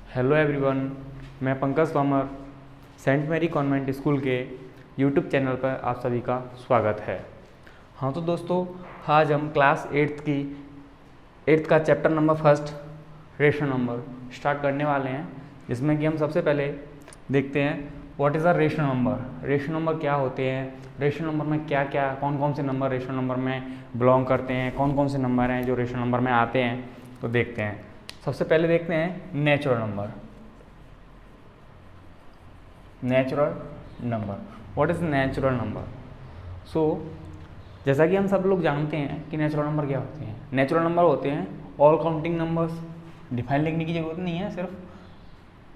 Hello everyone, मैं Pankaj Tomar saint Mary convent school के YouTube channel पर आप सभी का स्वागत है। हाँ तो दोस्तों, आज हम क्लास एट्थ का chapter number first rational number start करने वाले हैं, जिसमें कि हम सबसे पहले देखते हैं what is a rational number. Rational number क्या होते हैं, रेशनल नंबर में क्या क्या कौन कौन से नंबर रेशनल नंबर में बिलोंग करते हैं, कौन कौन से नंबर हैं जो रेशनल नंबर में आते हैं, तो देखते हैं। सबसे पहले देखते हैं natural number. Natural number, what is natural number. So जैसा कि हम सब लोग जानते हैं कि नेचुरल नंबर क्या होते हैं। नेचुरल नंबर होते हैं ऑल काउंटिंग नंबर्स। डिफाइन लिखने की जरूरत नहीं है, सिर्फ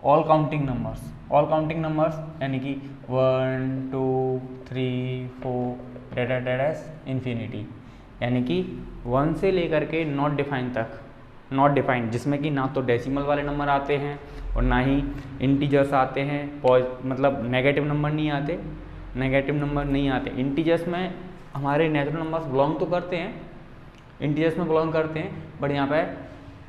all counting numbers. All counting numbers यानी कि 1 2 3 4 डेटा डेटास इन्फिनिटी, यानी कि 1 से लेकर के नॉट डिफाइन तक। नॉट डिफाइंड जिसमें कि ना तो डेसिमल वाले नंबर आते हैं और ना ही इंटीजर्स आते हैं, मतलब नेगेटिव नंबर नहीं आते। नेगेटिव नंबर नहीं आते इंटीजर्स में। हमारे नेचुरल नंबर्स बिलोंग तो करते हैं, इंटीजर्स में बिलोंग करते हैं, बट यहाँ पे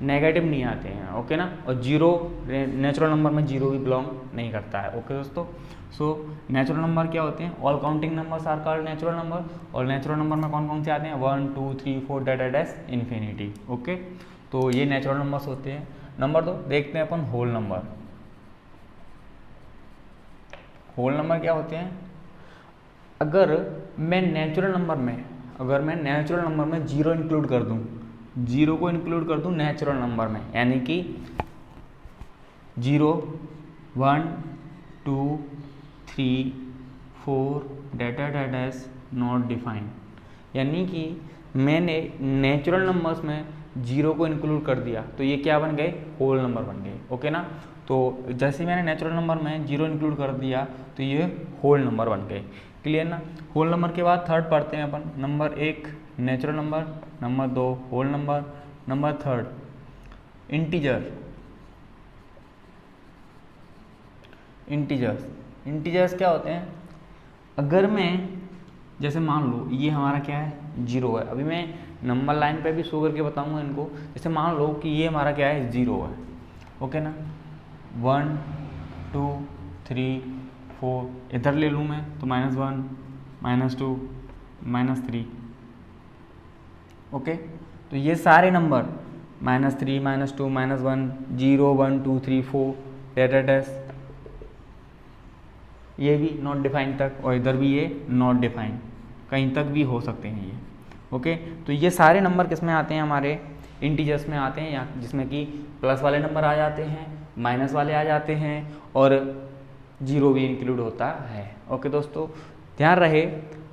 नेगेटिव नहीं आते हैं। ओके ना। और जीरो, नेचुरल नंबर में जीरो भी बिलोंग नहीं करता है। ओके दोस्तों। सो नेचुरल नंबर क्या होते हैं, all counting numbers are called natural number. और नेचुरल नंबर में कौन कौन से आते हैं, 1 2 3 4 डेटा डैश इन्फिनिटी। ओके, तो ये नेचुरल नंबर्स होते हैं। नंबर 2 देखते हैं अपन होल नंबर। होल नंबर क्या होते हैं, अगर मैं नेचुरल नंबर में जीरो इंक्लूड कर दूं, जीरो को इंक्लूड कर दूं नेचुरल नंबर में, यानी कि 0 1 2 3 4 डेटा डैश नॉट डिफाइंड, यानी कि मैंने नेचुरल नंबर्स में जीरो को इंक्लूड कर दिया तो ये क्या बन गए, होल नंबर बन गए। ओके ना। तो जैसे मैंने नेचुरल नंबर में जीरो इंक्लूड कर दिया तो ये होल नंबर बन गए। क्लियर ना। होल नंबर के बाद थर्ड पढ़ते हैं अपन। Number 1 natural number, number 2 whole number, number 3 integer. Integers क्या होते हैं, अगर मैं जैसे मान लो ये हमारा क्या है, जीरो है। अभी मैं नंबर लाइन पे भी शो करके बताऊंगा इनको। जैसे मान लो कि ये हमारा क्या है, जीरो है। ओके ना। 1 2 3 4 इधर ले लूँ मैं तो -1 -2 -3। ओके, तो ये सारे नंबर -3 -2 -1 0 1 2 3 4 डेटा डैश, ये भी नॉट डिफाइन तक, और इधर भी ये नॉट डिफाइन, कहीं तक भी हो सकते हैं ये। ओके, तो ये सारे नंबर किस में आते हैं, हमारे इंटीजर्स में आते हैं, या जिसमें कि प्लस वाले नंबर आ जाते हैं, माइनस वाले आ जाते हैं, और जीरो भी इंक्लूड होता है। ओके दोस्तों, ध्यान रहे,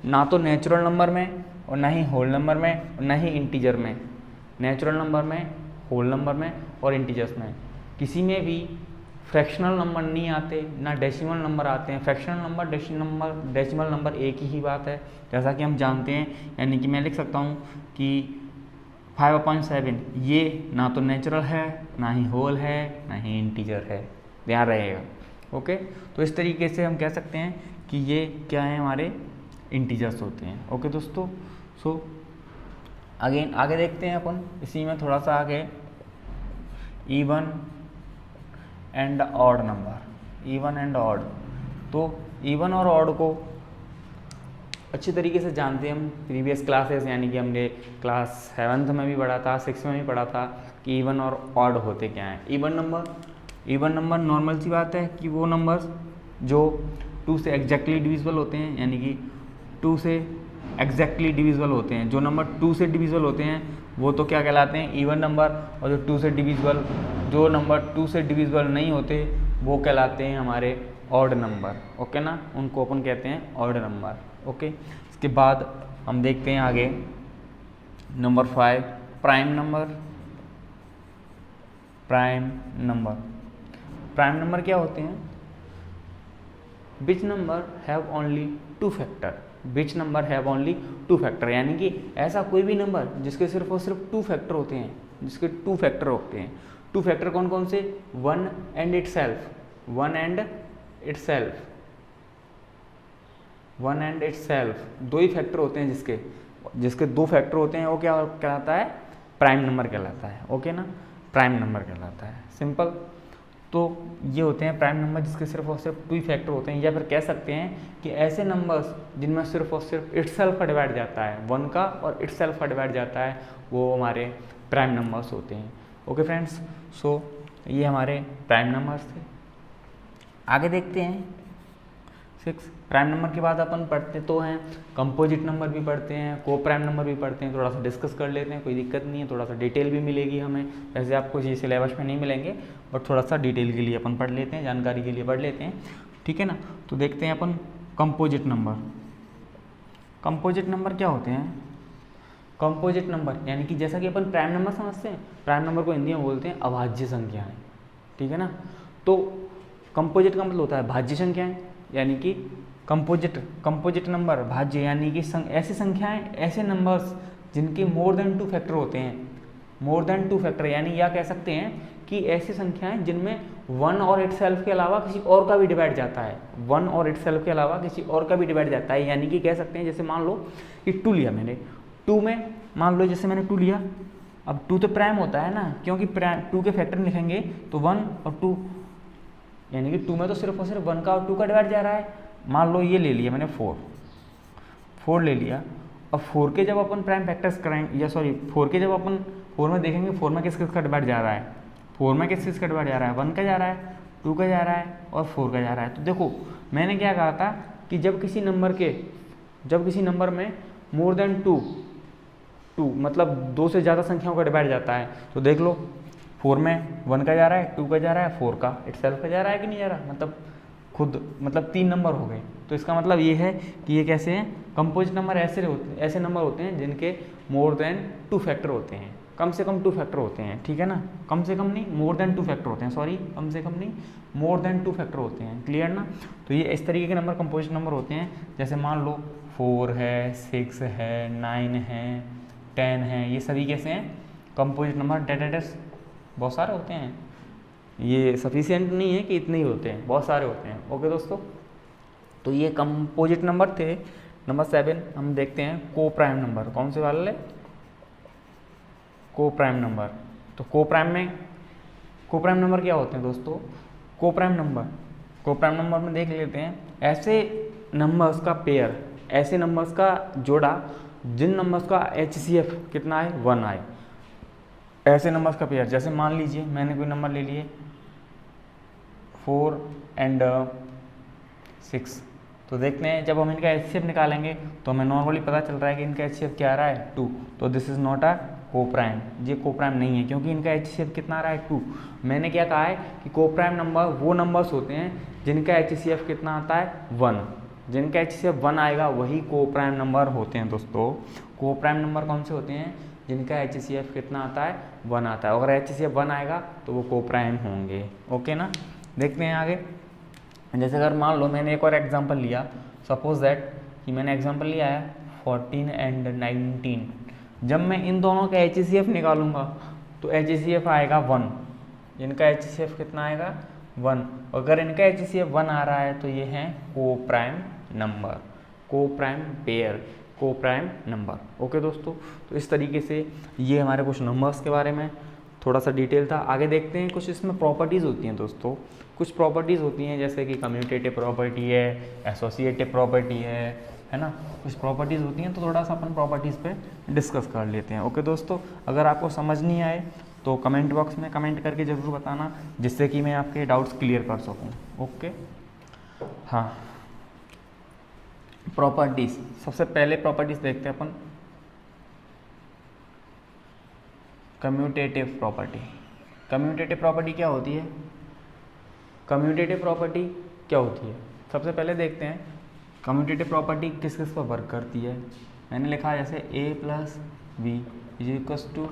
ना तो नेचुरल नंबर में और ना ही होल नंबर में और ना ही इंटीजर में। नेचुरल नंबर में, होल नंबर में और इंटीजर्स में किसी में भी फ्रैक्शनल नंबर नहीं आते, ना डेसिमल नंबर आते हैं। फ्रैक्शनल नंबर, डेसिमल नंबर एक ही बात है, जैसा कि हम जानते हैं। यानी कि मैं लिख सकता हूँ कि 5/7 ये ना तो नेचुरल है, ना ही होल है, ना ही इंटीजर है। ध्यान रहेगा। ओके, तो इस तरीके से हम कह सकते हैं कि ये क्या है, हमारे इंटीजर्स होते हैं। ओके दोस्तों। सो अगेन आगे देखते हैं अपन इसी में थोड़ा सा आगे, even and odd number. Even and odd, तो इवन और ऑड को अच्छी तरीके से जानते हैं हम प्रीवियस क्लासेस, यानी कि हमने क्लास 7th में भी पढ़ा था, 6th में भी पढ़ा था कि इवन और ऑड होते क्या हैं। इवन नंबर नॉर्मल सी बात है कि वो नंबर्स जो 2 से एग्जैक्टली डिविजिबल होते हैं, यानी कि 2 से एग्जैक्टली डिविजिबल होते हैं। जो नंबर 2 से डिविजिबल होते हैं वो तो क्या कहलाते हैं, इवन नंबर। और जो 2 से डिविजिबल, जो नंबर 2 से डिविजिबल नहीं होते वो कहलाते हैं हमारे ऑड नंबर। ओके ना, उनको अपन कहते हैं ऑड नंबर। ओके, इसके बाद हम देखते हैं आगे number 5 prime number. Prime number क्या होते हैं, which number have only 2 factor. Which number have only 2 factor, यानी कि ऐसा कोई भी नंबर जिसके सिर्फ और सिर्फ 2 फैक्टर होते हैं, जिसके 2 फैक्टर होते हैं। 2 फैक्टर कौन कौन से, 1 and itself, 1 and itself, 1 and itself, 2 he factor होते हैं जिसके 2 फैक्टर होते हैं, वो क्या कहलाता है, प्राइम नंबर कहलाता है। ओके ना, प्राइम नंबर कहलाता है। सिंपल। तो ये होते हैं प्राइम नंबर जिसके सिर्फ और सिर्फ 2 ही फैक्टर होते हैं, या फिर कह सकते हैं कि ऐसे नंबर्स जिनमें सिर्फ और सिर्फ इटसेल्फ का डिवाइड जाता है, 1 का और इटसेल्फ का डिवाइड जाता है, वो हमारे प्राइम नंबर्स होते हैं। ओके फ्रेंड्स, सो ये हमारे प्राइम नंबर्स थे। आगे देखते हैं 6। प्राइम नंबर के बाद अपन पढ़ते तो हैं कंपोजिट नंबर भी पढ़ते हैं, को प्राइम नंबर भी पढ़ते हैं। थोड़ा सा डिस्कस कर लेते हैं, कोई दिक्कत नहीं है, थोड़ा सा डिटेल भी मिलेगी हमें, वैसे आपको ये सिलेबस में नहीं मिलेंगे, बट थोड़ा सा डिटेल के लिए अपन पढ़ लेते हैं, जानकारी के लिए पढ़ लेते हैं, ठीक है ना। तो देखते हैं अपन कंपोजिट नंबर। कंपोजिट नंबर क्या होते हैं? कंपोजिट नंबर यानी कि जैसा कि अपन प्राइम नंबर समझते हैं, प्राइम नंबर को हिंदी में बोलते हैं अभाज्य संख्याएं, ठीक है ना। तो कंपोजिट का मतलब होता है भाज्य संख्याएं, यानी कि कंपोजिट नंबर भाज्य यानी कि ऐसी संख्याएं, ऐसे नंबर्स जिनके मोर देन 2 फैक्टर होते हैं। मोर देन 2 फैक्टर यानी या कह सकते हैं कि ऐसी संख्याएं जिनमें 1 और इटसेल्फ के अलावा किसी और का भी डिवाइड जाता है, 1 और इटसेल्फ के अलावा किसी और का भी डिवाइड जाता है। यानी कि कह सकते हैं, जैसे मान लो कि 2 लिया मैंने, 2 में मान लो जैसे मैंने 2 लिया, अब 2 तो प्राइम होता है ना, क्योंकि 2 के फैक्टर लिखेंगे तो 1 और 2, यानी कि 2 में तो सिर्फ और सिर्फ 1 का और 2 का डिवाइड जा रहा है। मान लो ये ले लिया मैंने 4 ले लिया। अब 4 के जब अपन प्राइम फैक्टर्स कराएंगे, या सॉरी 4 के जब अपन 4 में देखेंगे, 4 में किस किस का डिवाइड जा रहा है, 4 में किस किस का डिवाइड जा रहा है, 1 का जा रहा है, 2 का जा रहा है और 4 का जा रहा है। तो देखो मैंने क्या कहा था कि जब किसी नंबर में मोर देन 2 मतलब 2 से ज़्यादा संख्याओं का डिवाइड जाता है, तो देख लो 4 में 1 का जा रहा है, 2 का जा रहा है, 4 का इटसेल्फ का जा रहा है कि नहीं जा रहा, मतलब 3 नंबर हो गए। तो इसका मतलब ये है कि ये कैसे हैं, कंपोजिट नंबर ऐसे नंबर होते हैं जिनके मोर देन 2 फैक्टर होते हैं, कम से कम 2 फैक्टर होते हैं, ठीक है ना। कम से कम नहीं, मोर देन 2 फैक्टर होते हैं, सॉरी कम से कम नहीं, मोर देन 2 फैक्टर होते हैं, क्लियर ना। तो ये इस तरीके के नंबर कंपोजिट नंबर होते हैं। जैसे मान लो 4 है, 6 है, 9 है, 10 है, ये सभी कैसे हैं कंपोजिट नंबर। डेटाडेस बहुत सारे होते हैं, ये सफिशिएंट नहीं है कि इतने ही होते हैं, बहुत सारे होते हैं। ओके दोस्तों, तो ये कंपोजिट नंबर थे। नंबर 7 हम देखते हैं को प्राइम नंबर। कौन से वाले? को प्राइम नंबर। तो को प्राइम नंबर क्या होते हैं दोस्तों? को प्राइम नंबर में देख लेते हैं ऐसे नंबर्स का पेयर, ऐसे नंबर्स का जोड़ा जिन नंबर्स का HCF कितना है, 1 आए, ऐसे नंबर्स का पेयर। जैसे मान लीजिए मैंने कोई नंबर ले लिए 4 एंड 6, तो देखते हैं जब हम इनका HCF निकालेंगे तो हमें नॉर्मली पता चल रहा है कि इनका HCF क्या आ रहा है, 2। तो दिस इज नॉट अ को प्राइम, ये को प्राइम नहीं है क्योंकि इनका HCF कितना आ रहा है, 2। मैंने क्या कहा है कि को प्राइम नंबर वो नंबर्स होते हैं जिनका HCF कितना आता है, 1। जिनका HCF 1 आएगा वही को प्राइम नंबर होते हैं दोस्तों। को प्राइम नंबर कौन से होते हैं? जिनका HCF कितना आता है, 1 आता है। अगर HCF 1 आएगा तो वो को प्राइम होंगे। ओके ना, देखते हैं आगे। जैसे अगर मान लो मैंने एक और एग्जांपल लिया, सपोज दैट कि मैंने एग्जांपल लिया है 14 एंड 19। जब मैं इन दोनों का HCF निकालूंगा तो HCF आएगा 1। इनका HCF कितना आएगा, 1। अगर इनका HCF 1 आ रहा है तो ये हैं को प्राइम नंबर, को प्राइम पेयर, को प्राइम नंबर। ओके दोस्तों, तो इस तरीके से ये हमारे कुछ नंबर्स के बारे में थोड़ा सा डिटेल था। आगे देखते हैं कुछ इसमें प्रॉपर्टीज़ होती हैं दोस्तों। कुछ प्रॉपर्टीज़ होती हैं जैसे कि कम्यूटेटिव प्रॉपर्टी है, एसोसिएटिव प्रॉपर्टी है ना, कुछ प्रॉपर्टीज़ होती हैं। तो थोड़ा सा अपन प्रॉपर्टीज़ पे डिस्कस कर लेते हैं। ओके दोस्तों, अगर आपको समझ नहीं आए तो कमेंट बॉक्स में कमेंट करके ज़रूर बताना, जिससे कि मैं आपके डाउट्स क्लियर कर सकूँ। ओके, हाँ, प्रॉपर्टीज़, सबसे पहले प्रॉपर्टीज़ देखते हैं अपन। Commutative property. कम्यूटेटिव प्रॉपर्टी क्या होती है? कम्यूटेटिव प्रॉपर्टी क्या होती है? सबसे पहले देखते हैं कम्यूटेटिव प्रॉपर्टी किस किस पर वर्क करती है। मैंने लिखा जैसे a plus B is equals to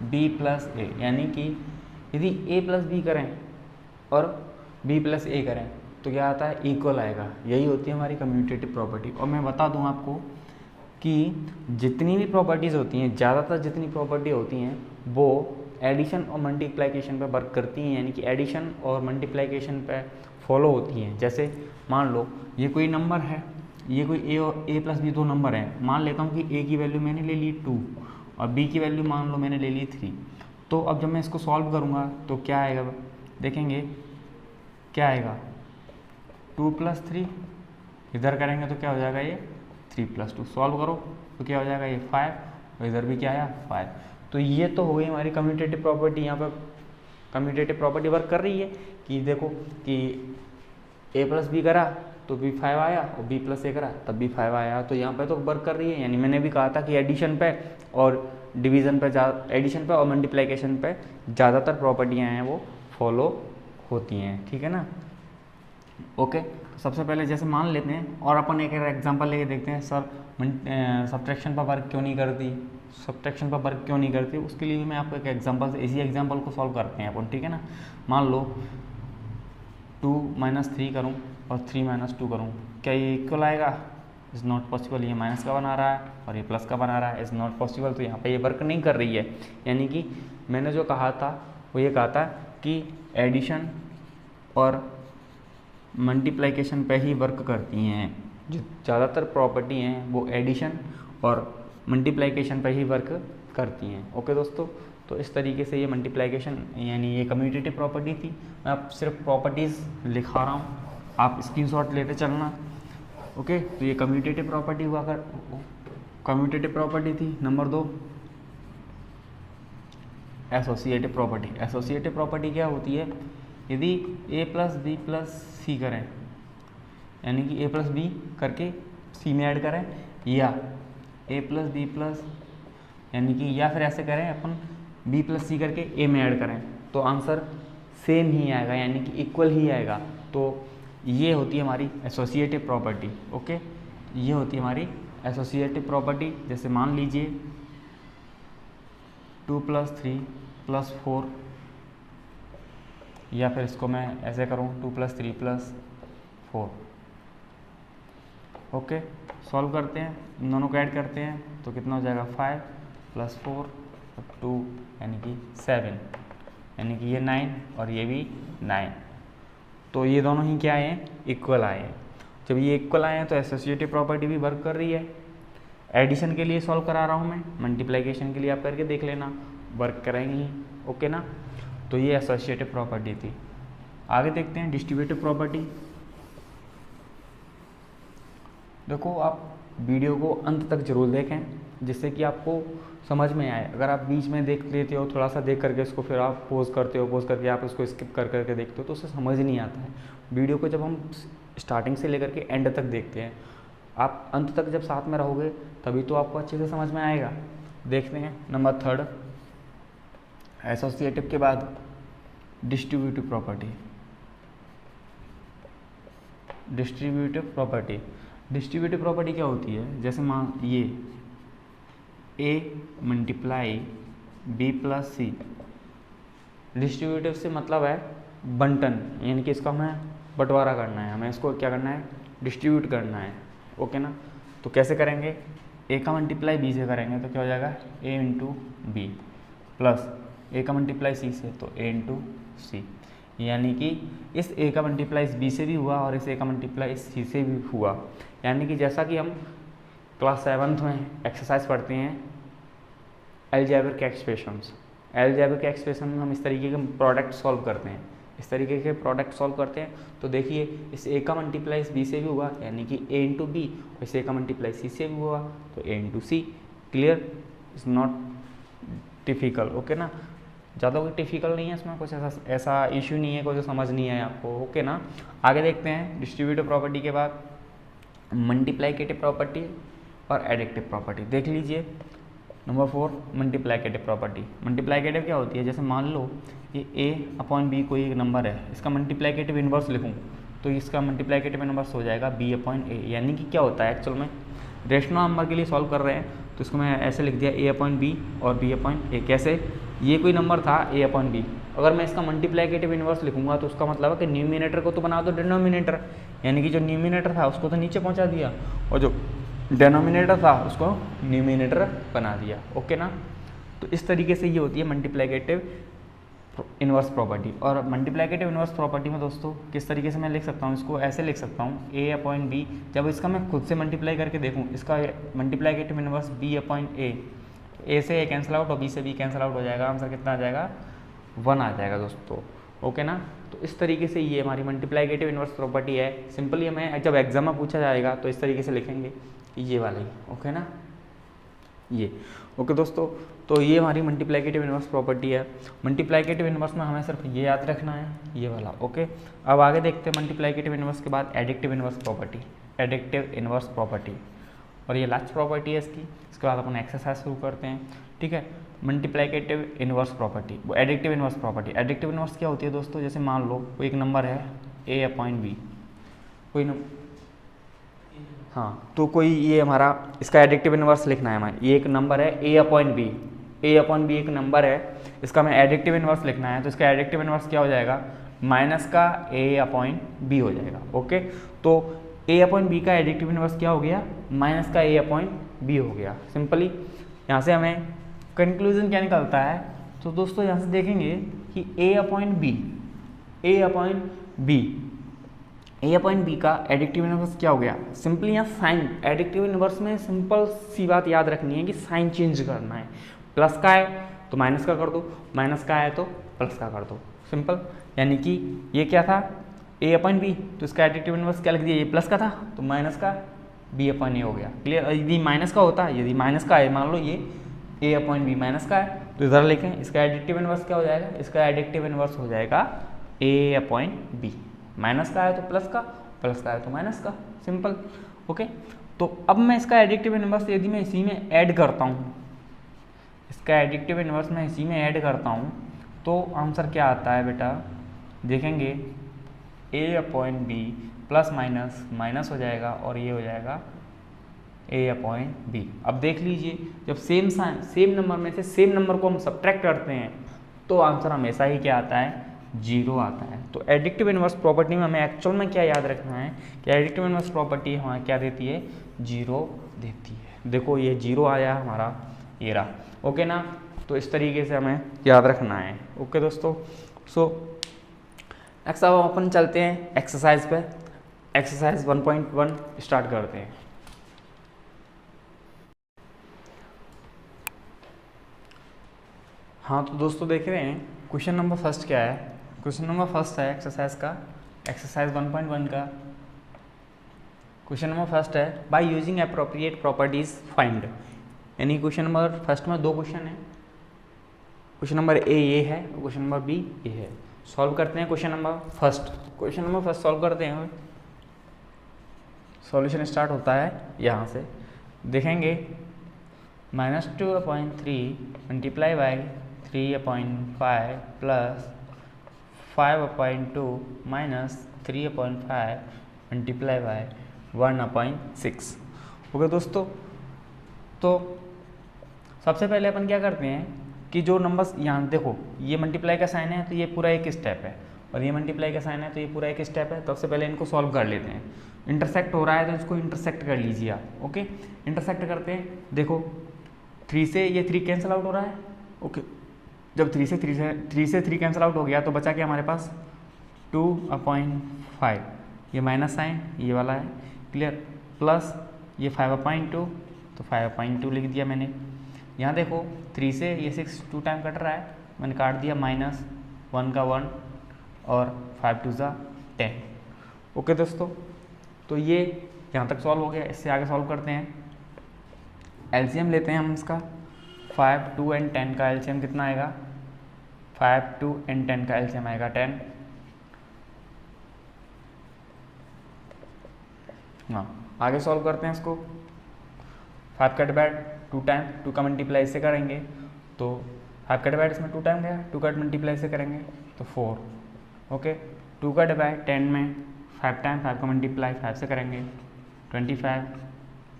B plus A, यानी कि यदि a प्लस बी करें और b प्लस ए करें तो क्या आता है, इक्वल आएगा। यही होती है हमारी कम्यूटेटिव प्रॉपर्टी। और मैं बता दूं आपको कि जितनी भी प्रॉपर्टीज़ होती हैं, ज़्यादातर जितनी प्रॉपर्टी होती हैं वो एडिशन और मल्टीप्लिकेशन पे वर्क करती हैं, यानी कि एडिशन और मल्टीप्लिकेशन पे फॉलो होती हैं। जैसे मान लो ये कोई नंबर है, ये कोई a और a प्लस बी 2 नंबर हैं। मान लेता हूँ कि a की वैल्यू मैंने ले ली 2 और b की वैल्यू मान लो मैंने ले ली 3। तो अब जब मैं इसको सॉल्व करूँगा तो क्या आएगा, देखेंगे क्या आएगा 2 + 3, इधर करेंगे तो क्या हो जाएगा ये 3 + 2, सॉल्व करो तो क्या हो जाएगा ये 5, और इधर भी क्या आया 5। तो ये तो हो गई हमारी कम्यूटेटिव प्रॉपर्टी। यहाँ पर कम्यूटेटिव प्रॉपर्टी वर्क कर रही है कि देखो कि a + b करा तो भी 5 आया, और b + a करा तब भी 5 आया, तो यहाँ पे तो वर्क कर रही है। यानी मैंने भी कहा था कि एडिशन पे और डिवीज़न पे एडिशन पे और मल्टीप्लिकेशन पे ज़्यादातर प्रॉपर्टियाँ हैं वो फॉलो होती हैं, ठीक है ना। ओके, तो सबसे पहले जैसे मान लेते हैं और अपन एक एग्जांपल लेके देखते हैं, सर सब्ट्रैक्शन पर वर्क क्यों नहीं करती, सब्ट्रैक्शन पर वर्क क्यों नहीं करती, उसके लिए भी मैं आपको एक एग्जांपल से इसी एग्जांपल को सॉल्व करते हैं अपन, ठीक है ना। मान लो 2 - 3 करूँ और 3 - 2 करूँ, क्या ये इक्वल आएगा? Is not possible. ये माइनस का बना रहा है और ये प्लस का बना रहा है, इज़ नॉट पॉसिबल। तो यहाँ पे ये वर्क नहीं कर रही है। यानी कि मैंने जो कहा था वो ये कहा था कि एडिशन और मल्टीप्लिकेशन पे ही वर्क करती हैं। जो ज़्यादातर प्रॉपर्टी हैं वो एडिशन और मल्टीप्लिकेशन पे ही वर्क करती हैं। ओके दोस्तों, तो इस तरीके से ये मल्टीप्लिकेशन यानी ये कम्यूटेटिव प्रॉपर्टी थी। मैं आप सिर्फ प्रॉपर्टीज़ लिखा रहा हूँ, आप स्क्रीनशॉट लेते चलना। ओके, तो ये कम्यूटेटिव प्रॉपर्टी हुआ कर कम्यूटेटिव प्रॉपर्टी थी। Number 2 associative property. Associative property क्या होती है? यदि a + b + c करें, यानी कि a + b करके c में ऐड करें, या a + b + यानी कि या फिर ऐसे करें अपन b + c करके a में ऐड करें, तो आंसर सेम ही आएगा, यानी कि इक्वल ही आएगा। तो ये होती है हमारी एसोसिएटिव प्रॉपर्टी। ओके, ये होती है हमारी एसोसिएटिव प्रॉपर्टी। जैसे मान लीजिए 2 + 3 + 4, या फिर इसको मैं ऐसे करूँ 2 + 3 + 4। ओके, सॉल्व करते हैं, इन दोनों को ऐड करते हैं तो कितना हो जाएगा 5 + 4 और 2 यानी कि 7, यानी कि ये 9 और ये भी 9। तो ये दोनों ही क्या आए हैं? इक्वल आए हैं। जब ये इक्वल आए हैं तो एसोसिएटिव प्रॉपर्टी भी वर्क कर रही है। एडिशन के लिए सॉल्व करा रहा हूँ मैं, मल्टीप्लिकेशन के लिए आप करके देख लेना, वर्क करेंगे ही। ओके ना, तो ये एसोसिएटिव प्रॉपर्टी थी। आगे देखते हैं डिस्ट्रीब्यूटिव प्रॉपर्टी। देखो, आप वीडियो को अंत तक जरूर देखें जिससे कि आपको समझ में आए। अगर आप बीच में देख लेते हो, थोड़ा सा देख करके इसको फिर आप पोज करते हो, पोज करके आप उसको स्किप कर करके देखते हो, तो उससे समझ नहीं आता है। वीडियो को जब हम स्टार्टिंग से लेकर के एंड तक देखते हैं, आप अंत तक जब साथ में रहोगे तभी तो आपको अच्छे से समझ में आएगा। देखते हैं नंबर 3 एसोसिएटिव के बाद distributive property. Distributive property, distributive property क्या होती है? जैसे मान ये a × b + c, डिस्ट्रीब्यूटिव से मतलब है बंटन, यानी कि इसका हमें बंटवारा करना है, हमें इसको क्या करना है? डिस्ट्रीब्यूट करना है। ओके ना, तो कैसे करेंगे? a का मल्टीप्लाई b से करेंगे तो क्या हो जाएगा a × b प्लस a का मल्टीप्लाई c से तो a × c, यानी कि इस a का मल्टीप्लाई इस b से भी हुआ और इस a का मल्टीप्लाई इस c से भी हुआ। यानी कि जैसा कि हम क्लास 7th में एक्सरसाइज पढ़ते हैं अलजेब्रिक एक्सप्रेशंस, अलजेब्रिक एक्सप्रेशन में हम इस तरीके के प्रोडक्ट सॉल्व करते हैं, इस तरीके के प्रोडक्ट सॉल्व करते हैं। तो देखिए, इस a का मल्टीप्लाई इस b से भी हुआ, यानी कि a × b, और इस a का मल्टीप्लाई c से भी हुआ तो a × c। Clear? Is not difficult. Okay ना, ज़्यादा कोई डिफिकल्ट नहीं है इसमें, कुछ ऐसा इशू नहीं है, कुछ समझ नहीं आया आपको। ओके ना, आगे देखते हैं डिस्ट्रीब्यूटिव प्रॉपर्टी के बाद मल्टीप्लिकेटिव प्रॉपर्टी और एडिक्टिव प्रॉपर्टी। देख लीजिए नंबर 4 मल्टीप्लिकेटिव प्रॉपर्टी। मल्टीप्लिकेटिव क्या होती है? जैसे मान लो ये a/b कोई एक नंबर है, इसका मल्टीप्लिकेटिव इन्वर्स लिखूँ तो इसका मल्टीप्लिकेटिव इन्वर्स हो जाएगा b/a। यानी कि क्या होता है एक्चुअल में, रेशनल नंबर के लिए सॉल्व कर रहे हैं तो इसको मैं ऐसे लिख दिया a/b और b/a। कैसे? ये कोई नंबर था a/b, अगर मैं इसका मल्टीप्लिकेटिव इन्वर्स लिखूंगा तो उसका मतलब है कि न्यूमिनेटर को तो बना दो डिनोमिनेटर, यानी कि जो न्यूमिनेटर था उसको तो नीचे पहुंचा दिया और जो डिनोमिनेटर था उसको न्यूमिनेटर बना दिया। ओके ना, तो इस तरीके से ये होती है मल्टीप्लिकेटिव इन्वर्स प्रॉपर्टी। और मल्टीप्लिकेटिव इन्वर्स प्रॉपर्टी में दोस्तों किस तरीके से मैं लिख सकता हूँ? इसको ऐसे लिख सकता हूँ a/b, जब इसका मैं खुद से मल्टीप्लाई करके देखूँ, इसका मल्टीप्लिकेटिव इन्वर्स b/a, a से a कैंसिल आउट और b से b कैंसिल आउट हो जाएगा, आंसर कितना आ जाएगा? 1 आ जाएगा दोस्तों। ओके ना, तो इस तरीके से ये हमारी मल्टीप्लाइकेटिव इन्वर्स प्रॉपर्टी है। सिंपली हमें जब एग्जाम में पूछा जाएगा तो इस तरीके से लिखेंगे, ये वाली, ओके ना, ये ओके दोस्तों। तो ये हमारी मल्टीप्लाइकेटिव इन्वर्स प्रॉपर्टी है। मल्टीप्लाइकेटिव इन्वर्स में हमें सिर्फ ये याद रखना है, ये वाला, ओके। अब आगे देखते हैं मल्टीप्लाइकेटिव इन्वर्स के बाद addictive inverse property, addictive inverse property, और ये लास्ट प्रॉपर्टी है इसकी। इसके बाद अपन एक्सरसाइज शुरू करते हैं, ठीक है। मल्टीप्लाइकेटिव इन्वर्स प्रॉपर्टी, वो addictive inverse property. Addictive inverse क्या होती है दोस्तों, जैसे मान लो कोई एक नंबर है a/b, कोई हाँ, तो कोई ये हमारा इसका एडिक्टिव इन्वर्स लिखना है हमें। ये एक नंबर है a/b, a/b एक नंबर है, इसका हमें एडिक्टिव इन्वर्स लिखना है। तो इसका एडिक्टिव इन्वर्स क्या हो जाएगा, माइनस का a/b हो जाएगा, ओके। तो a/b का एडिक्टिव इन्वर्स क्या हो गया, माइनस का a/b हो गया। सिंपली यहाँ से हमें कंक्लूजन क्या निकलता है, तो दोस्तों यहाँ से देखेंगे कि a/b का एडिक्टिव इन्वर्स क्या हो गया। सिंपली यहाँ साइन, एडिक्टिव इन्वर्स में सिंपल सी बात याद रखनी है कि साइन चेंज करना है। प्लस का है तो माइनस का कर दो, माइनस का है तो प्लस का कर दो, सिंपल। यानी कि ये क्या था a/b, तो इसका एडिक्टिव इन्वर्स क्या लिख दिया, ये प्लस का था तो माइनस का b/a हो गया, क्लियर। यदि माइनस का होता, यदि माइनस का है, मान लो ये a/b माइनस का है, तो इधर लिखें इसका एडिक्टिव इन्वर्स क्या हो जाएगा, इसका एडिक्टिव इन्वर्स हो जाएगा a/b। माइनस का है तो प्लस का, प्लस का है तो माइनस का, सिंपल, ओके। तो अब मैं इसका एडिक्टिव इन्वर्स यदि मैं इसी में ऐड करता हूँ, इसका एडिक्टिव इन्वर्स मैं इसी में ऐड करता हूँ, तो आंसर क्या आता है बेटा, देखेंगे a/b प्लस माइनस माइनस हो जाएगा और ये हो जाएगा a/b। अब देख लीजिए, जब सेम नंबर में से सेम नंबर को हम सब्ट्रैक्ट करते हैं तो आंसर हमेशा ही क्या आता है, 0 आता है। तो एडिक्टिव इन्वर्स प्रॉपर्टी में हमें एक्चुअल में क्या याद रखना है कि एडिक्टिव इन्वर्स प्रॉपर्टी हमारा क्या देती है, 0 देती है। देखो ये 0 आया हमारा, ये रहा, ओके ना। तो इस तरीके से हमें याद रखना है, ओके दोस्तों। सो नेक्स्ट अब अपन चलते हैं एक्सरसाइज पे। एक्सरसाइज 1.1 स्टार्ट करते हैं। हाँ तो दोस्तों देख रहे हैं क्वेश्चन नंबर फर्स्ट क्या है। क्वेश्चन नंबर फर्स्ट है एक्सरसाइज का, एक्सरसाइज 1.1 का क्वेश्चन नंबर फर्स्ट है, by using appropriate properties find. यानी क्वेश्चन नंबर फर्स्ट में 2 क्वेश्चन है, क्वेश्चन नंबर ए ये है, क्वेश्चन नंबर बी ये है। सॉल्व करते हैं question number first. Question number first solve करते हैं, सॉल्यूशन स्टार्ट होता है यहाँ से। देखेंगे -2/3 multiply by 3/5 plus 5/2 minus 3/5 multiply by 1/6। Okay दोस्तों, तो सबसे पहले अपन क्या करते हैं कि जो नंबर्स यहाँ देखो, ये मल्टीप्लाई का साइन है तो ये पूरा एक स्टेप है, और ये मल्टीप्लाई का साइन है तो ये पूरा एक स्टेप है। तो सबसे पहले इनको सॉल्व कर लेते हैं। इंटरसेक्ट हो रहा है तो इसको इंटरसेक्ट कर लीजिए आप, ओके। इंटरसेक्ट करते हैं, देखो 3 से ये 3 कैंसिल आउट हो रहा है, ओके। जब 3 से 3 कैंसिल आउट हो गया तो बचा क्या हमारे पास 2/5, ये माइनस साइन ये वाला है, क्लियर, प्लस ये 5/2, तो 5/2 लिख दिया मैंने। यहाँ देखो 3 से ये 6 2 टाइम कट रहा है, मैंने काट दिया, -1 का 1 और 5 2 ज़ा 10। ओके दोस्तों, तो ये यहाँ तक सॉल्व हो गया। इससे आगे सॉल्व करते हैं, एलसीएम लेते हैं हम इसका। 5 2 एंड 10 का एलसीएम कितना आएगा, 5 2 एंड 10 का एलसीएम आएगा 10। हाँ, आगे सॉल्व करते हैं इसको। 5 का डिवाइड 2 टाइम, 2 का मल्टीप्लाई इससे करेंगे तो 5 का डिवाइड इसमें 2 टाइम गया, 2 का मल्टीप्लाई इससे करेंगे तो 4, ओके। 2 का डिवाइड 10 में 5 टाइम, 5 का मल्टीप्लाई 5 से करेंगे 25,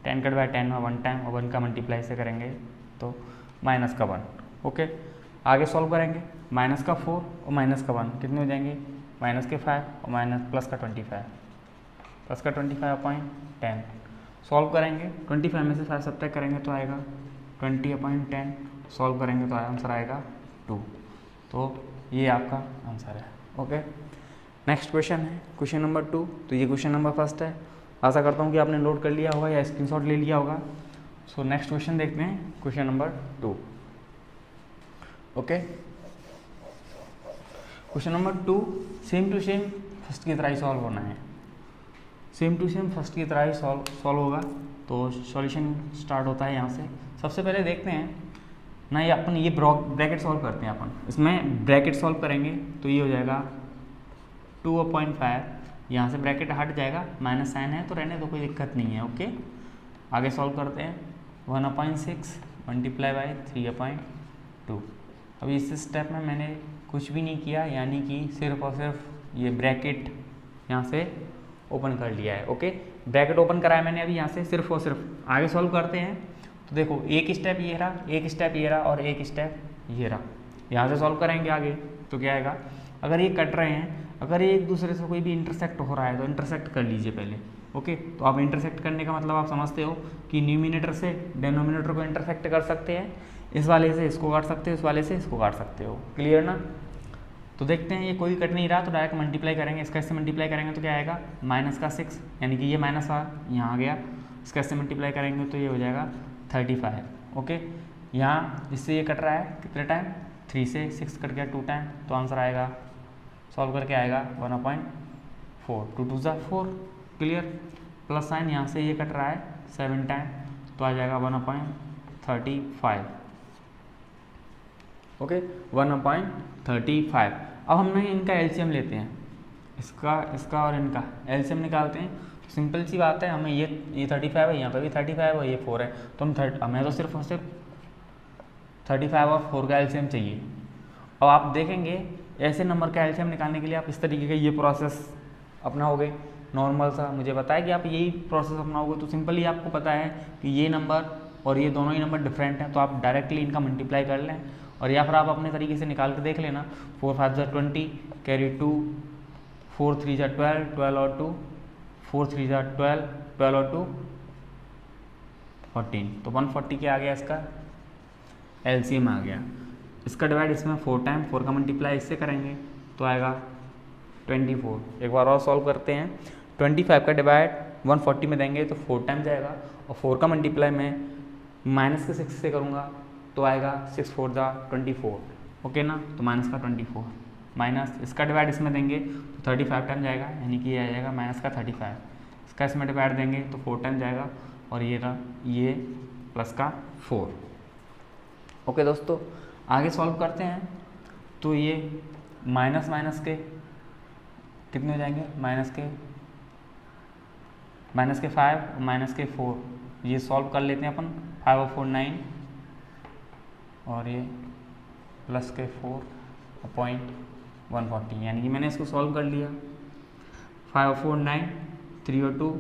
10 का डिवाइड 10 में 1 टाइम और 1 का मल्टीप्लाई से करेंगे तो -1, ओके। आगे सॉल्व करेंगे, -4 और -1 कितने हो जाएंगे, -5 और प्लस का 25, प्लस का 25/10। सॉल्व करेंगे, 25 में से 5 सब्ट्रैक्ट करेंगे तो आएगा 20/10, सॉल्व करेंगे तो आंसर आएगा 2। तो ये आपका आंसर है, ओके। नेक्स्ट क्वेश्चन है क्वेश्चन नंबर 2। तो ये क्वेश्चन नंबर फर्स्ट है, आशा करता हूँ कि आपने नोट कर लिया होगा या स्क्रीनशॉट ले लिया होगा। सो नेक्स्ट क्वेश्चन देखते हैं, question number 2, okay. Question number 2 same to same first की तरह ही सॉल्व होना है। सेम टू सेम फर्स्ट की तरह ही सॉल्व होगा। तो सॉल्यूशन स्टार्ट होता है यहाँ से। सबसे पहले देखते हैं ना, ये अपन ये ब्रैकेट सॉल्व करते हैं। अपन इसमें ब्रैकेट सॉल्व करेंगे तो ये हो जाएगा 2/5, यहाँ से ब्रैकेट हट जाएगा, माइनस साइन है तो रहने दो, कोई दिक्कत नहीं है। ओके, आगे सॉल्व करते हैं। 1/6 मल्टीप्लाई बाई 3/2। अभी इस स्टेप में मैंने कुछ भी नहीं किया, यानी कि सिर्फ और सिर्फ ये ब्रैकेट यहाँ से ओपन कर लिया है। ओके, ब्रैकेट ओपन कराया मैंने अभी यहाँ से सिर्फ और सिर्फ। आगे सॉल्व करते हैं तो देखो एक स्टेप ये रहा, एक स्टेप ये रहा और एक स्टेप ये रहा। यहाँ से सॉल्व करेंगे आगे तो क्या आएगा, अगर ये कट रहे हैं, अगर ये एक दूसरे से कोई भी इंटरसेक्ट हो रहा है तो इंटरसेक्ट कर लीजिए पहले। ओके, तो आप इंटरसेक्ट करने का मतलब आप समझते हो कि न्यूमिनेटर से डेनोमिनेटर को इंटरसेक्ट कर सकते हैं, इस वाले से इसको काट सकते हो, इस वाले से इसको काट सकते हो। क्लियर ना? तो देखते हैं ये कोई कट नहीं रहा तो डायरेक्ट मल्टीप्लाई करेंगे। इसका इससे मल्टीप्लाई करेंगे तो क्या आएगा, -6, यानी कि ये माइनस यहाँ आ गया। इसका इससे मल्टीप्लाई करेंगे तो ये हो जाएगा 35। ओके, यहाँ इससे ये कट रहा है कितने टाइम, 3 से 6 कट गया 2 टाइम, तो आंसर आएगा सॉल्व करके आएगा 1/4, 2 2 ज़ा 4। क्लियर? प्लस साइन यहाँ से ये कट रहा है 7 टाइम तो आ जाएगा 1/35। ओके, 1/35। अब हमने इनका एलसीएम लेते हैं, इसका और इनका एलसीएम निकालते हैं। तो सिंपल सी बात है, हमें ये 35 है, यहाँ पे भी 35 है और ये 4 है, तो हमें तो सिर्फ और सिर्फ 35 और 4 का एलसीएम चाहिए। अब आप देखेंगे ऐसे नंबर का एलसीएम निकालने के लिए आप इस तरीके का ये प्रोसेस अपनाओगे, नॉर्मल सा। मुझे पता है कि आप यही प्रोसेस अपनाओगे तो सिंपली आपको पता है कि ये नंबर और ये दोनों ही नंबर डिफरेंट हैं, तो आप डायरेक्टली इनका मल्टीप्लाई कर लें, और या फिर आप अपने तरीके से निकाल के देख लेना। 4 5 ज़ा 20, कैरी 2, 4 3 ज़ा 12, 12 और 2, 4 3 ज़ा 12, 12 और 2 14, तो 140 क्या आ गया, इसका एलसीएम आ गया। इसका डिवाइड इसमें 4 टाइम, 4 का मल्टीप्लाई इससे करेंगे तो आएगा 24। एक बार और सॉल्व करते हैं। 25 का डिवाइड 140 में देंगे तो 4 टाइम जाएगा, और 4 का मल्टीप्लाई में -6 से करूँगा तो आएगा 6 4 ज़ा 24। ओके ना, तो माइनस का 24 माइनस इसका डिवाइड इसमें देंगे तो 35 टाइम जाएगा, यानी कि ये आ जाएगा माइनस का 35। इसका इसमें डिवाइड देंगे तो 4 टाइम जाएगा, और ये प्लस का 4। ओके दोस्तों, आगे सॉल्व करते हैं। तो ये माइनस के कितने हो जाएंगे, माइनस के 5 और -4, ये सॉल्व कर लेते हैं अपन। 5 और 4 9, और ये प्लस के 4/140, यानी कि मैंने इसको सॉल्व कर लिया। 5 और 4 9, 3 और 2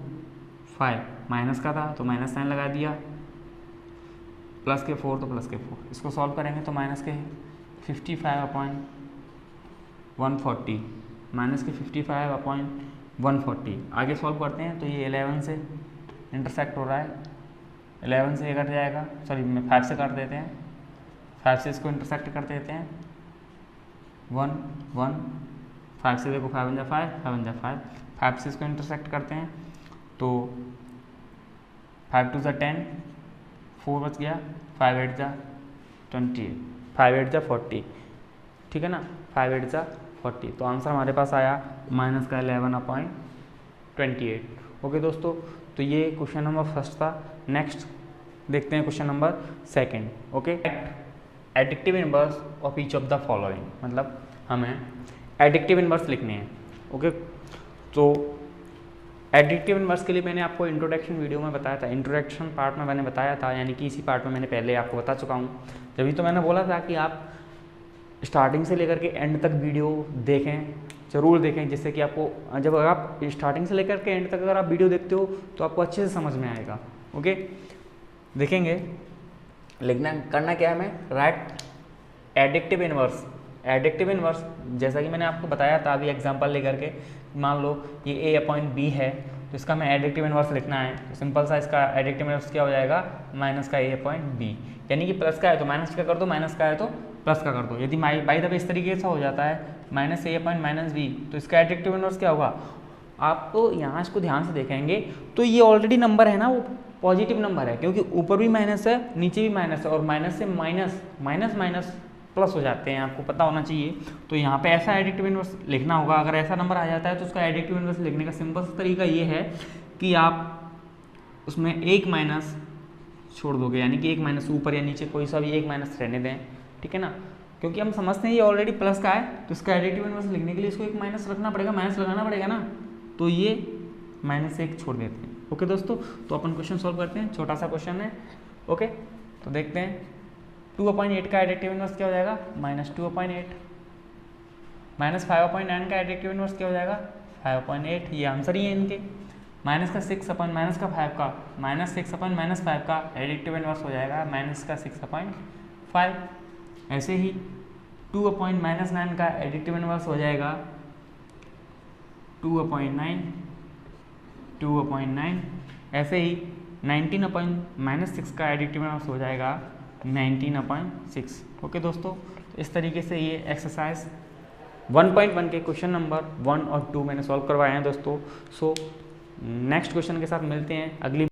5, माइनस का था तो माइनस साइन लगा दिया, प्लस के 4 तो प्लस के 4। इसको सॉल्व करेंगे तो माइनस के 55/140, माइनस के 55/140। आगे सॉल्व करते हैं तो ये 11 से इंटरसेक्ट हो रहा है, 11 से ये कट जाएगा, सॉरी 5 से काट देते हैं, 5 से इसको इंटरसेक्ट कर देते हैं 1 1, 5 से देखो 5 1 जा 5, 5 1 जा 5, 5 से इसको इंटरसेक्ट करते हैं तो 5 2 ज़ा 10, 4 बच गया, 5 8 ज़ा 20, 5 8 ज़ा 40, ठीक है ना, 5 8 ज़ा 40। तो आंसर हमारे पास आया -11/28। ओके दोस्तों, तो ये क्वेश्चन नंबर फर्स्ट था। नेक्स्ट देखते हैं question number second. Okay, addictive inverse of each of the following, मतलब हमें एडिक्टिव इनवर्स लिखने हैं। ओके, तो एडिक्टिव इनवर्स के लिए मैंने आपको इंट्रोडक्शन वीडियो में बताया था, इंट्रोडक्शन पार्ट में मैंने बताया था, यानी कि इसी पार्ट में मैंने पहले आपको बता चुका हूँ। तभी तो मैंने बोला था कि आप स्टार्टिंग से लेकर के एंड तक वीडियो देखें, ज़रूर देखें, जिससे कि आपको जब आप स्टार्टिंग से लेकर के एंड तक अगर आप वीडियो देखते हो तो आपको अच्छे से समझ में आएगा। ओके, देखेंगे लिखना करना क्या है, हमें right addictive inverse. Addictive inverse जैसा कि मैंने आपको बताया था अभी एग्जांपल लेकर के, मान लो ये A/B है तो इसका हमें एडिक्टिव इनवर्स लिखना है, तो सिंपल सा इसका एडिक्टिव इनवर्स क्या हो जाएगा, माइनस का A/B, यानी कि प्लस का है तो माइनस का कर दो, माइनस का है तो प्लस का कर दो। यदि बाई द वे इस तरीके से हो जाता है -A/-B, तो इसका एडिक्टिव इनवर्स क्या होगा। आप तो यहाँ इसको ध्यान से देखेंगे तो ये ऑलरेडी नंबर है ना, वो पॉजिटिव नंबर है, क्योंकि ऊपर भी माइनस है नीचे भी माइनस है, और माइनस से माइनस माइनस माइनस प्लस हो जाते हैं, आपको पता होना चाहिए। तो यहाँ पे ऐसा एडिटिव इनवर्स लिखना होगा। अगर ऐसा नंबर आ जाता है तो उसका एडिटिव इनवर्स लिखने का सिंपल सा तरीका ये है कि आप उसमें एक माइनस छोड़ दोगे, यानी कि एक माइनस ऊपर या नीचे कोई सा भी एक माइनस रहने दें, ठीक है ना, क्योंकि हम समझते हैं ये ऑलरेडी प्लस का है, तो इसका एडिटिव इनवर्स लिखने के लिए इसको एक माइनस रखना पड़ेगा, माइनस लगाना पड़ेगा ना, तो ये माइनस एक छोड़ देते हैं। ओके दोस्तों, तो अपन क्वेश्चन सॉल्व करते हैं, छोटा सा क्वेश्चन है। ओके, तो देखते हैं 2/8 का एडिटिव इनवर्स क्या हो जाएगा, -2/8, -5/9 का एडिटिव इनवर्स क्या हो जाएगा, 5/8, ये आंसर ही है इनके। माइनस का 6/-5 का एडिटिव इनवर्स हो जाएगा -6/5। ऐसे ही 2/-9 का एडिटिव इनवर्स हो जाएगा 2/9। ऐसे ही 19/-6 का एडिटिव इनवर्स हो जाएगा 19/6। ओके दोस्तों, तो इस तरीके से ये एक्सरसाइज 1.1 के क्वेश्चन नंबर 1 और 2 मैंने सॉल्व करवाए हैं दोस्तों। सो नेक्स्ट क्वेश्चन के साथ मिलते हैं अगली